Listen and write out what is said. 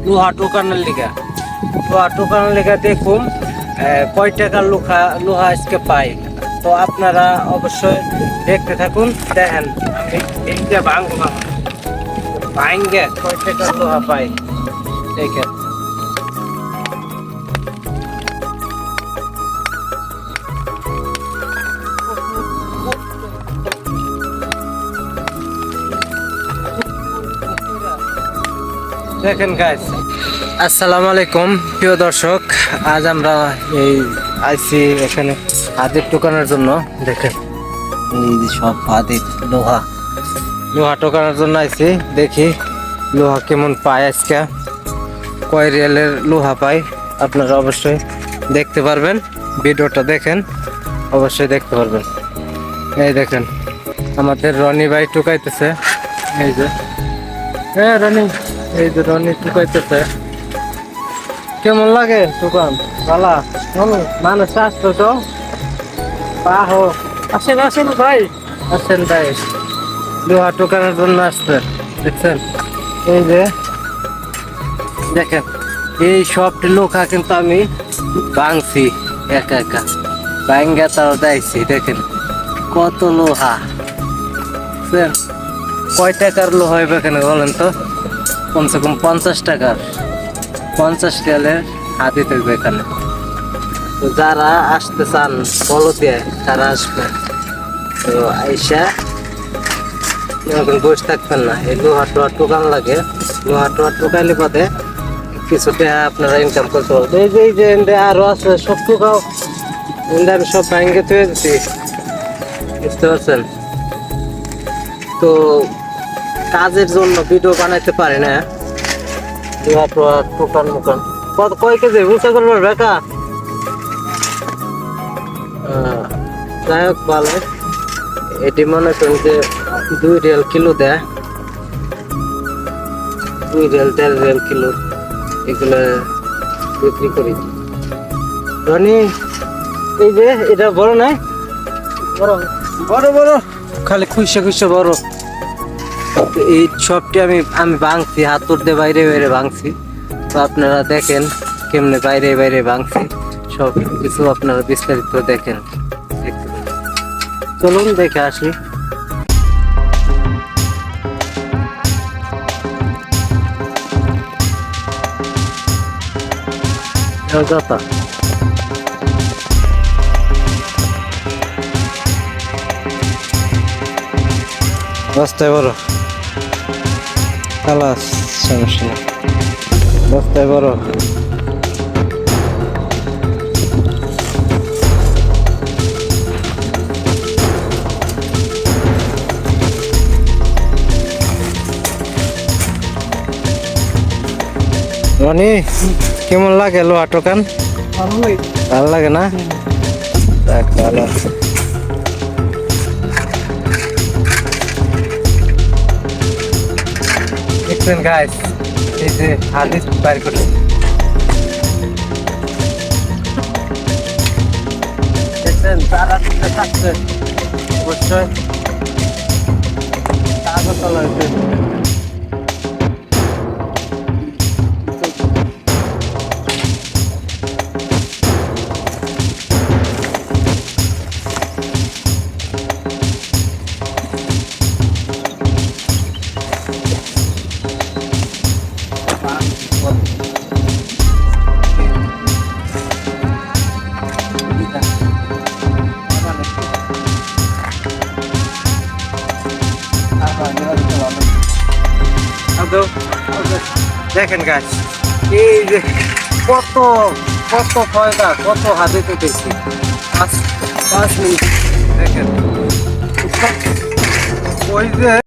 লোহা টোকানোর লিগা। লোহা টোকানোর লিগা দেখুন কয় টাকার লোহা আজকে পাই। তো আপনারা অবশ্যই দেখতে থাকুন, দেখেন আমি এইটা ভাঙবো ভাঙ্গে কয় টাকার লোহা পাই দেখেন। দেখেন গাইস, আসসালামু আলাইকুম প্রিয় দর্শক। আজ আমরা এই আইসি এখানে হাতের টোকানোর জন্য। দেখেন এই সব হাতের লোহা টোকানোর জন্য আইসি। দেখি লোহা কেমন পায় আজকে, কয় রিয়ালের লোহা পাই। আপনারা অবশ্যই দেখতে পারবেন, ভিডিওটা দেখেন, অবশ্যই দেখতে পারবেন। এই দেখেন আমাদের রনি ভাই টোকাইতেছে। এই যে হ্যাঁ রনি, এই যে রনি টোকাইতেছে। কেমন লাগে দোকান? ভালো মানুষ আসতো তো পাহো। আসেন আসেন ভাই, আসেন ভাই, লোহা টোকানোর জন্য আসছে। দেখছেন এই যে দেখেন এই সবটি লোহা কিন্তু আমি ভাঙছি একা একা, ভাঙ্গা তাও দেখছি। দেখেন কত লোহা, কয় টাকার লোহা হইবে এখানে বলেন তো? কমসে কম 50 টাকার, 50 রিয়ালের হাতি থাকবে এখানে। তো যারা আসতে চান বলো দিয়ে তারা আসবে। তো আইসা এখন বসে থাকবেন না, এই লোহা টোয়া টোকান লাগে। লোহা টোয়া টোকাইলে পথে কিছু টাকা আপনারা ইনকাম করতে পারবেন। এই যে আরো আছে সব টোকাও, আমি সব ব্যাংকে তুলে দিচ্ছি, বুঝতে পারছেন? তো কাজের জন্য ভিডিও বানাইতে পারি না। লোহা টোয়া টোকান মোকান কত কয় কেজি বুঝতে করবো বেকা। যাই হোক ভালো, এটি মনে করেন যে 2 রিয়াল কিলো দেয়, 2 রিয়াল 1.5 রিয়াল কিলো এগুলো বিক্রি করি। রনি এই যে এটা বড় নাই, বড় বড় বড় খালি খুশে বড়। এই সবটি আমি ভাঙছি, হাতুর দিয়ে বাইরে বাইরে ভাঙছি। তো আপনারা দেখেন কেমনে বাইরে বাইরে ভাঙছি, সব কিছু আপনারা বিস্তারিত দেখেন। চলুন দেখে আসি। বস্তায় বড় খালাস, সমস্যা নেই, বস্তায় বড়। রনি কেমন লাগে লোহা টোকান? ভালো লাগে না? ভালো। দেখছেন গাইস, এই যে হাদিস বাইর করছে। দেখছেন তারা থাকছেন অবশ্যই কাগজ তলা হয়েছে। দেখেন গাছ, এই যে কত কত ফয়দা, কত হাতে তুলছি 5 মিনিট। দেখেন ওই যে